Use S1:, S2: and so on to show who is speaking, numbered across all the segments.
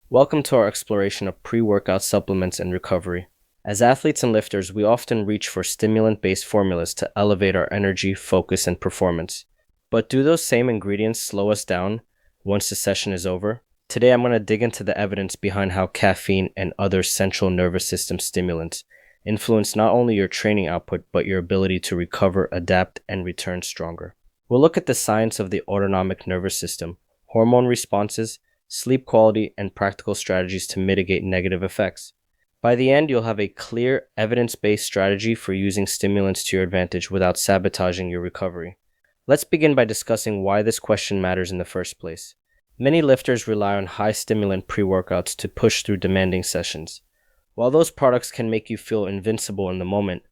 S1: Welcome to our exploration of pre-workout supplements and recovery. As athletes and lifters, we often reach for stimulant-based formulas to elevate our energy, focus, and performance. But do those same ingredients slow us down once the session is over? Today I'm going to dig into the evidence behind how caffeine and other central nervous system stimulants influence not only your training output, but your ability to recover, adapt, and return stronger. We'll look at the science of the autonomic nervous system, hormone responses, sleep quality, and practical strategies to mitigate negative effects. By the end, you'll have a clear, evidence-based strategy for using stimulants to your advantage without sabotaging your recovery. Let's begin by discussing why this question matters in the first place. Many lifters rely on high-stimulant pre-workouts to push through demanding sessions. While those products can make you feel invincible in the moment,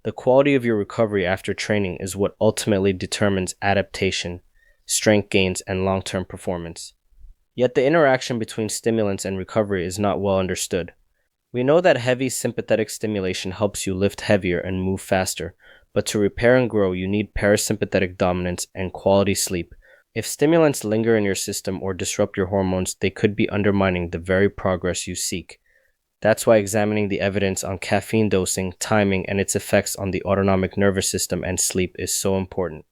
S1: the quality of your recovery after training is what ultimately determines adaptation, strength gains, and long-term performance. Yet the interaction between stimulants and recovery is not well understood. We know that heavy sympathetic stimulation helps you lift heavier and move faster, but to repair and grow, you need parasympathetic dominance and quality sleep. If stimulants linger in your system or disrupt your hormones, they could be undermining the very progress you seek. That's why examining the evidence on caffeine dosing, timing, and its effects on the autonomic nervous system and sleep is so important.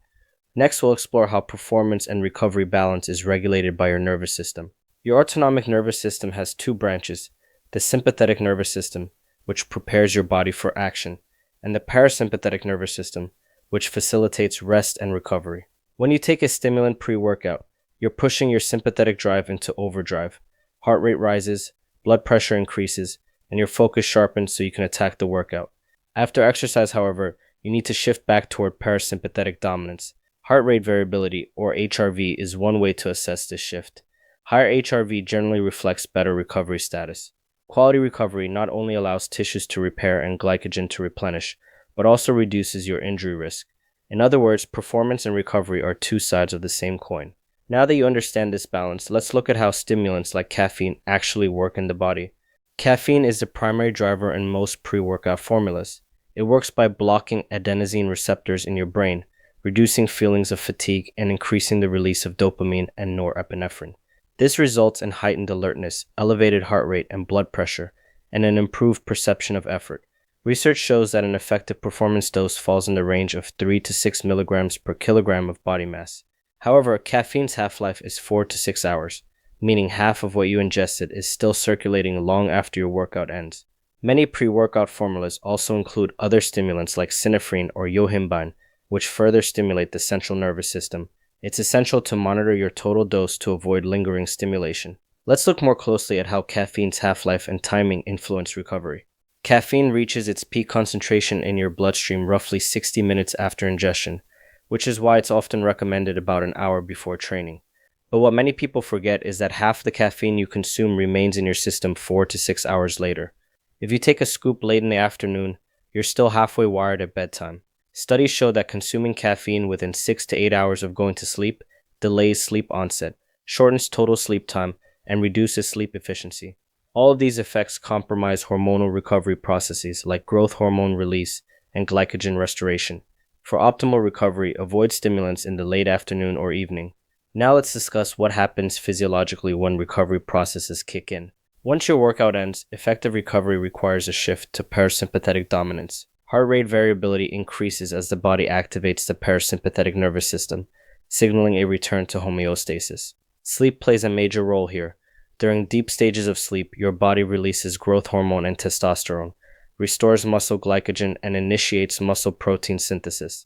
S1: Next, we'll explore how performance and recovery balance is regulated by your nervous system. Your autonomic nervous system has two branches, the sympathetic nervous system, which prepares your body for action, and the parasympathetic nervous system, which facilitates rest and recovery. When you take a stimulant pre-workout, you're pushing your sympathetic drive into overdrive. Heart rate rises, blood pressure increases, and your focus sharpens so you can attack the workout. After exercise, however, you need to shift back toward parasympathetic dominance. Heart rate variability, or HRV, is one way to assess this shift. Higher HRV generally reflects better recovery status. Quality recovery not only allows tissues to repair and glycogen to replenish, but also reduces your injury risk. In other words, performance and recovery are two sides of the same coin. Now that you understand this balance, let's look at how stimulants like caffeine actually work in the body. Caffeine is the primary driver in most pre-workout formulas. It works by blocking adenosine receptors in your brain, reducing feelings of fatigue and increasing the release of dopamine and norepinephrine. This results in heightened alertness, elevated heart rate and blood pressure, and an improved perception of effort. Research shows that an effective performance dose falls in the range of 3 to 6 milligrams per kilogram of body mass. However, caffeine's half-life is 4 to 6 hours, meaning half of what you ingested is still circulating long after your workout ends. Many pre-workout formulas also include other stimulants like synephrine or yohimbine, which further stimulate the central nervous system. It's essential to monitor your total dose to avoid lingering stimulation. Let's look more closely at how caffeine's half-life and timing influence recovery. Caffeine reaches its peak concentration in your bloodstream roughly 60 minutes after ingestion, which is why it's often recommended about an hour before training. But what many people forget is that half the caffeine you consume remains in your system 4 to 6 hours later. If you take a scoop late in the afternoon, you're still halfway wired at bedtime. Studies show that consuming caffeine within 6 to 8 hours of going to sleep delays sleep onset, shortens total sleep time, and reduces sleep efficiency. All of these effects compromise hormonal recovery processes like growth hormone release and glycogen restoration. For optimal recovery, avoid stimulants in the late afternoon or evening. Now let's discuss what happens physiologically when recovery processes kick in. Once your workout ends, effective recovery requires a shift to parasympathetic dominance. Heart rate variability increases as the body activates the parasympathetic nervous system, signaling a return to homeostasis. Sleep plays a major role here. During deep stages of sleep, your body releases growth hormone and testosterone, restores muscle glycogen, and initiates muscle protein synthesis.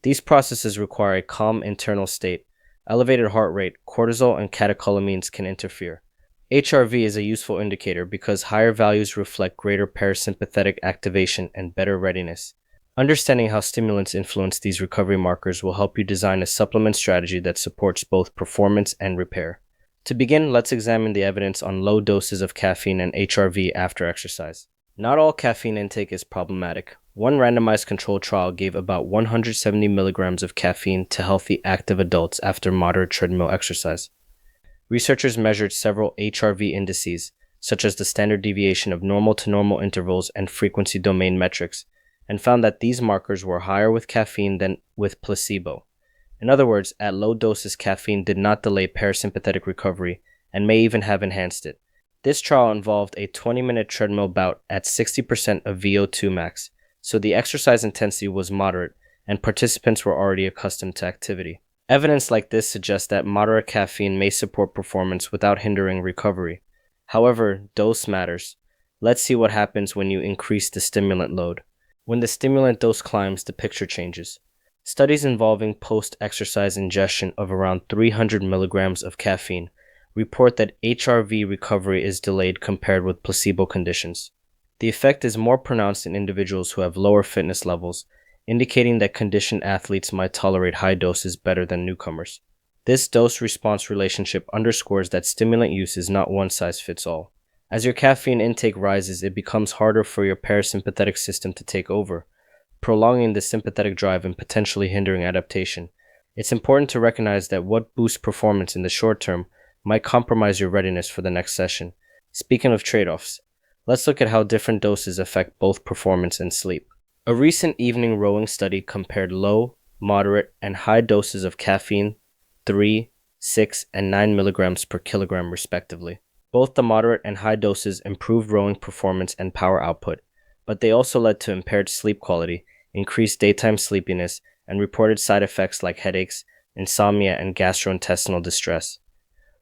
S1: These processes require a calm internal state. Elevated heart rate, cortisol, and catecholamines can interfere. HRV is a useful indicator because higher values reflect greater parasympathetic activation and better readiness. Understanding how stimulants influence these recovery markers will help you design a supplement strategy that supports both performance and repair. To begin, let's examine the evidence on low doses of caffeine and HRV after exercise. Not all caffeine intake is problematic. One randomized controlled trial gave about 170 milligrams of caffeine to healthy active adults after moderate treadmill exercise. Researchers measured several HRV indices, such as the standard deviation of normal to normal intervals and frequency domain metrics, and found that these markers were higher with caffeine than with placebo. In other words, at low doses, caffeine did not delay parasympathetic recovery and may even have enhanced it. This trial involved a 20-minute treadmill bout at 60% of VO2 max, so the exercise intensity was moderate and participants were already accustomed to activity. Evidence like this suggests that moderate caffeine may support performance without hindering recovery. However, dose matters. Let's see what happens when you increase the stimulant load. When the stimulant dose climbs, the picture changes. Studies involving post-exercise ingestion of around 300 milligrams of caffeine report that HRV recovery is delayed compared with placebo conditions. The effect is more pronounced in individuals who have lower fitness levels, indicating that conditioned athletes might tolerate high doses better than newcomers. This dose-response relationship underscores that stimulant use is not one-size-fits-all. As your caffeine intake rises, it becomes harder for your parasympathetic system to take over, prolonging the sympathetic drive and potentially hindering adaptation. It's important to recognize that what boosts performance in the short term might compromise your readiness for the next session. Speaking of trade-offs, let's look at how different doses affect both performance and sleep. A recent evening rowing study compared low, moderate, and high doses of caffeine, 3, 6, and 9 milligrams per kilogram respectively. Both the moderate and high doses improved rowing performance and power output, but they also led to impaired sleep quality, increased daytime sleepiness, and reported side effects like headaches, insomnia, and gastrointestinal distress.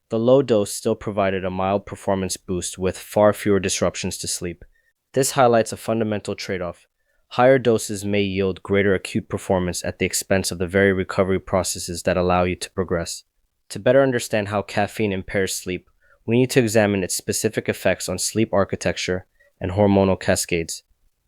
S1: The low dose still provided a mild performance boost with far fewer disruptions to sleep. This highlights a fundamental trade-off. Higher doses may yield greater acute performance at the expense of the very recovery processes that allow you to progress. To better understand how caffeine impairs sleep, we need to examine its specific effects on sleep architecture and hormonal cascades.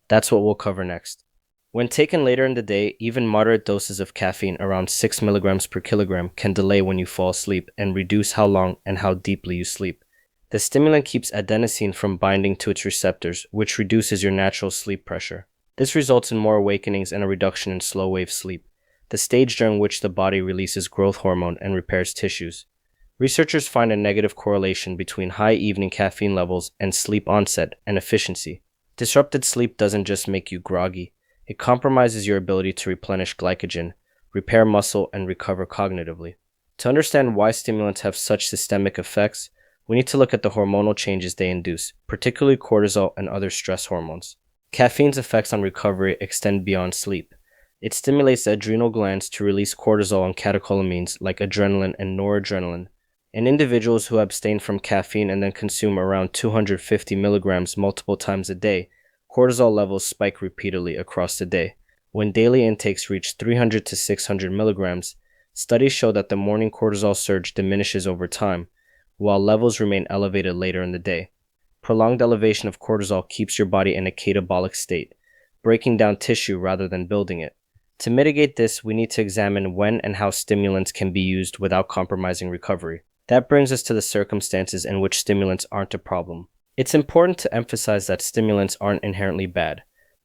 S1: That's what we'll cover next. When taken later in the day, even moderate doses of caffeine around 6 milligrams per kilogram can delay when you fall asleep and reduce how long and how deeply you sleep. The stimulant keeps adenosine from binding to its receptors, which reduces your natural sleep pressure. This results in more awakenings and a reduction in slow-wave sleep, the stage during which the body releases growth hormone and repairs tissues. Researchers find a negative correlation between high evening caffeine levels and sleep onset and efficiency. Disrupted sleep doesn't just make you groggy, it compromises your ability to replenish glycogen, repair muscle, and recover cognitively. To understand why stimulants have such systemic effects, we need to look at the hormonal changes they induce, particularly cortisol and other stress hormones. Caffeine's effects on recovery extend beyond sleep. It stimulates the adrenal glands to release cortisol and catecholamines like adrenaline and noradrenaline. In individuals who abstain from caffeine and then consume around 250 milligrams multiple times a day, cortisol levels spike repeatedly across the day. When daily intakes reach 300 to 600 milligrams, studies show that the morning cortisol surge diminishes over time, while levels remain elevated later in the day. Prolonged elevation of cortisol keeps your body in a catabolic state, breaking down tissue rather than building it. To mitigate this, we need to examine when and how stimulants can be used without compromising recovery. That brings us to the circumstances in which stimulants aren't a problem. It's important to emphasize that stimulants aren't inherently bad.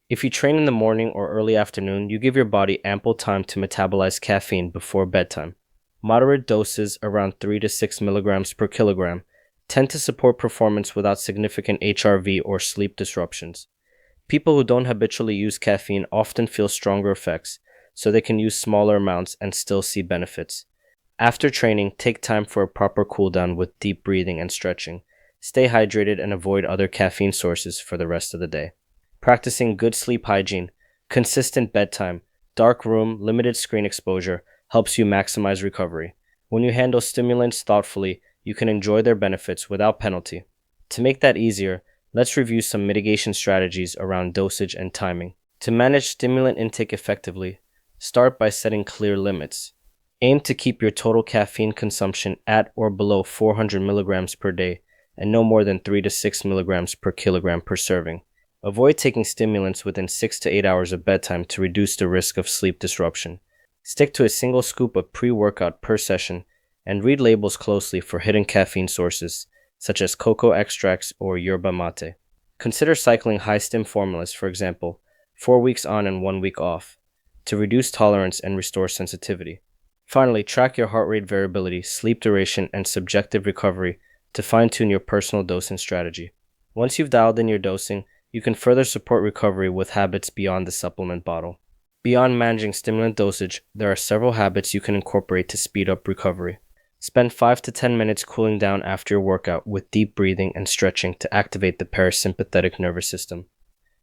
S1: If you train in the morning or early afternoon, you give your body ample time to metabolize caffeine before bedtime. Moderate doses, around 3 to 6 milligrams per kilogram, tend to support performance without significant HRV or sleep disruptions. People who don't habitually use caffeine often feel stronger effects, so they can use smaller amounts and still see benefits. After training, take time for a proper cooldown with deep breathing and stretching. Stay hydrated and avoid other caffeine sources for the rest of the day. Practicing good sleep hygiene, consistent bedtime, dark room, limited screen exposure helps you maximize recovery. When you handle stimulants thoughtfully, you can enjoy their benefits without penalty. To make that easier, let's review some mitigation strategies around dosage and timing. To manage stimulant intake effectively, start by setting clear limits. Aim to keep your total caffeine consumption at or below 400 milligrams per day and no more than 3 to 6 milligrams per kilogram per serving. Avoid taking stimulants within 6 to 8 hours of bedtime to reduce the risk of sleep disruption. Stick to a single scoop of pre-workout per session and read labels closely for hidden caffeine sources, such as cocoa extracts or yerba mate. Consider cycling high-stim formulas, for example, 4 weeks on and 1 week off, to reduce tolerance and restore sensitivity. Finally, track your heart rate variability, sleep duration, and subjective recovery to fine-tune your personal dosing strategy. Once you've dialed in your dosing, you can further support recovery with habits beyond the supplement bottle. Beyond managing stimulant dosage, there are several habits you can incorporate to speed up recovery. Spend 5 to 10 minutes cooling down after your workout with deep breathing and stretching to activate the parasympathetic nervous system.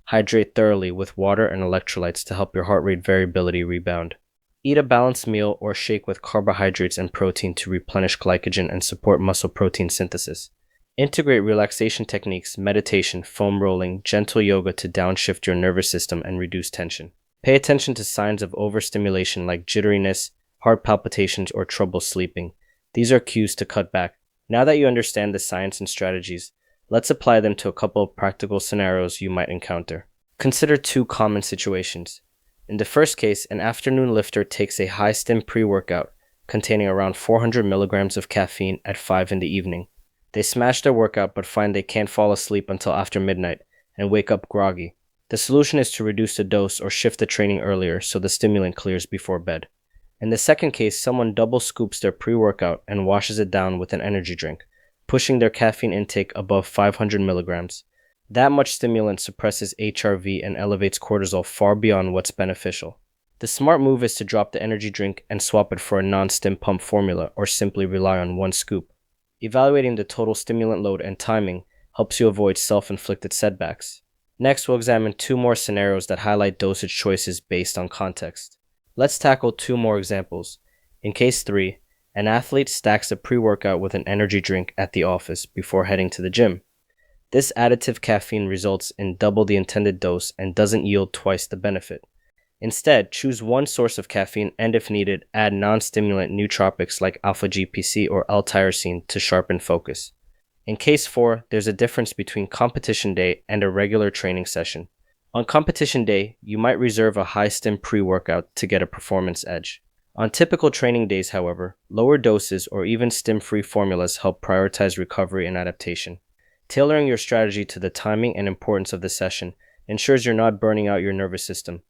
S1: Hydrate thoroughly with water and electrolytes to help your heart rate variability rebound. Eat a balanced meal or shake with carbohydrates and protein to replenish glycogen and support muscle protein synthesis. Integrate relaxation techniques, meditation, foam rolling, gentle yoga to downshift your nervous system and reduce tension. Pay attention to signs of overstimulation like jitteriness, heart palpitations, or trouble sleeping. These are cues to cut back. Now that you understand the science and strategies, let's apply them to a couple of practical scenarios you might encounter. Consider two common situations. In the first case, an afternoon lifter takes a high-stim pre-workout containing around 400 milligrams of caffeine at 5 in the evening. They smash their workout but find they can't fall asleep until after midnight and wake up groggy. The solution is to reduce the dose or shift the training earlier so the stimulant clears before bed. In the second case, someone double scoops their pre-workout and washes it down with an energy drink, pushing their caffeine intake above 500 milligrams. That much stimulant suppresses HRV and elevates cortisol far beyond what's beneficial. The smart move is to drop the energy drink and swap it for a non-stim pump formula or simply rely on one scoop. Evaluating the total stimulant load and timing helps you avoid self-inflicted setbacks. Next, we'll examine two more scenarios that highlight dosage choices based on context. Let's tackle two more examples. In case 3, an athlete stacks a pre-workout with an energy drink at the office before heading to the gym. This additive caffeine results in double the intended dose and doesn't yield twice the benefit. Instead, choose one source of caffeine and, if needed, add non-stimulant nootropics like alpha-GPC or L-tyrosine to sharpen focus. In case 4, there's a difference between competition day and a regular training session. On competition day, you might reserve a high-stim pre-workout to get a performance edge. On typical training days, however, lower doses or even stim-free formulas help prioritize recovery and adaptation. Tailoring your strategy to the timing and importance of the session ensures you're not burning out your nervous system.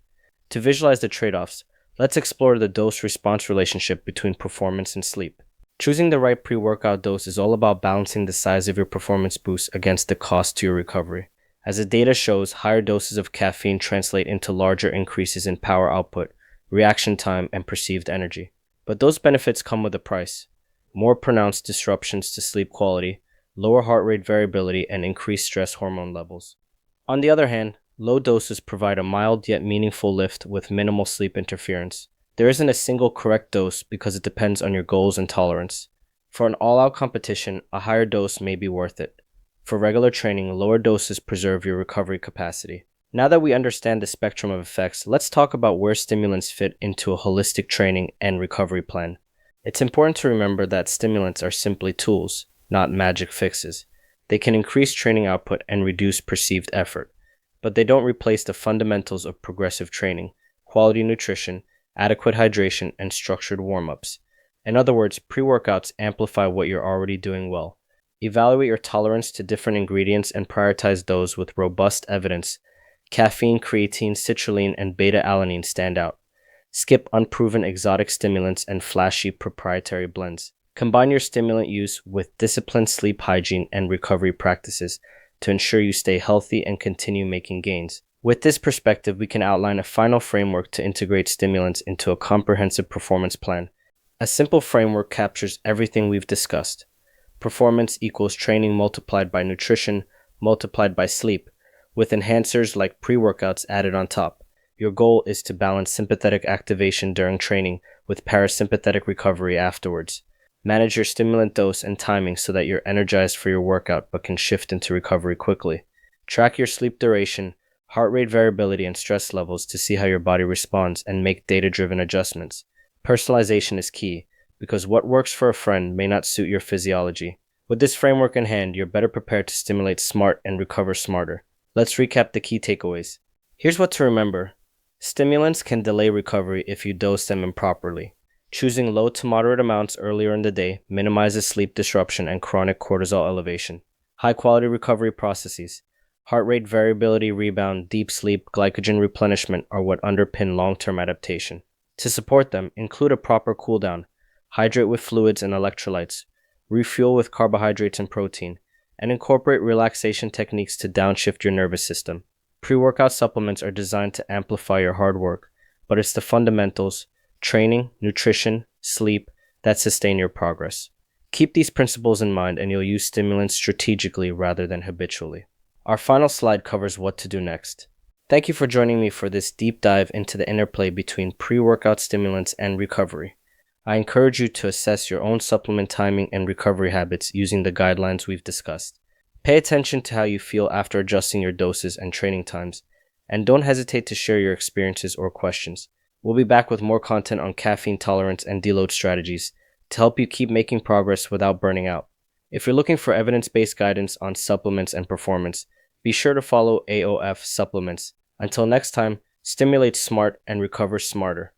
S1: To visualize the trade-offs, let's explore the dose-response relationship between performance and sleep. Choosing the right pre-workout dose is all about balancing the size of your performance boost against the cost to your recovery. As the data shows, higher doses of caffeine translate into larger increases in power output, reaction time, and perceived energy. But those benefits come with a price. More pronounced disruptions to sleep quality, lower heart rate variability, and increased stress hormone levels. On the other hand, low doses provide a mild yet meaningful lift with minimal sleep interference. There isn't a single correct dose because it depends on your goals and tolerance. For an all-out competition, a higher dose may be worth it. For regular training, lower doses preserve your recovery capacity. Now that we understand the spectrum of effects, let's talk about where stimulants fit into a holistic training and recovery plan. It's important to remember that stimulants are simply tools, not magic fixes. They can increase training output and reduce perceived effort, but they don't replace the fundamentals of progressive training, quality nutrition, adequate hydration, and structured warm-ups. In other words, pre-workouts amplify what you're already doing well. Evaluate your tolerance to different ingredients and prioritize those with robust evidence. Caffeine, creatine, citrulline, and beta-alanine stand out. Skip unproven exotic stimulants and flashy proprietary blends. Combine your stimulant use with disciplined sleep hygiene and recovery practices to ensure you stay healthy and continue making gains. With this perspective, we can outline a final framework to integrate stimulants into a comprehensive performance plan. A simple framework captures everything we've discussed. Performance equals training multiplied by nutrition multiplied by sleep, with enhancers like pre-workouts added on top. Your goal is to balance sympathetic activation during training with parasympathetic recovery afterwards. Manage your stimulant dose and timing so that you're energized for your workout but can shift into recovery quickly. Track your sleep duration, heart rate variability, and stress levels to see how your body responds and make data-driven adjustments. Personalization is key, because what works for a friend may not suit your physiology. With this framework in hand, you're better prepared to stimulate smart and recover smarter. Let's recap the key takeaways. Here's what to remember. Stimulants can delay recovery if you dose them improperly. Choosing low to moderate amounts earlier in the day minimizes sleep disruption and chronic cortisol elevation. High-quality recovery processes. Heart rate variability rebound, deep sleep, glycogen replenishment are what underpin long-term adaptation. To support them, include a proper cooldown. Hydrate with fluids and electrolytes. Refuel with carbohydrates and protein. And incorporate relaxation techniques to downshift your nervous system. Pre-workout supplements are designed to amplify your hard work, but it's the fundamentals, training, nutrition, sleep, that sustain your progress. Keep these principles in mind and you'll use stimulants strategically rather than habitually. Our final slide covers what to do next. Thank you for joining me for this deep dive into the interplay between pre-workout stimulants and recovery. I encourage you to assess your own supplement timing and recovery habits using the guidelines we've discussed. Pay attention to how you feel after adjusting your doses and training times, and don't hesitate to share your experiences or questions. We'll be back with more content on caffeine tolerance and deload strategies to help you keep making progress without burning out. If you're looking for evidence-based guidance on supplements and performance, be sure to follow AOF Supplements. Until next time, stimulate smart and recover smarter.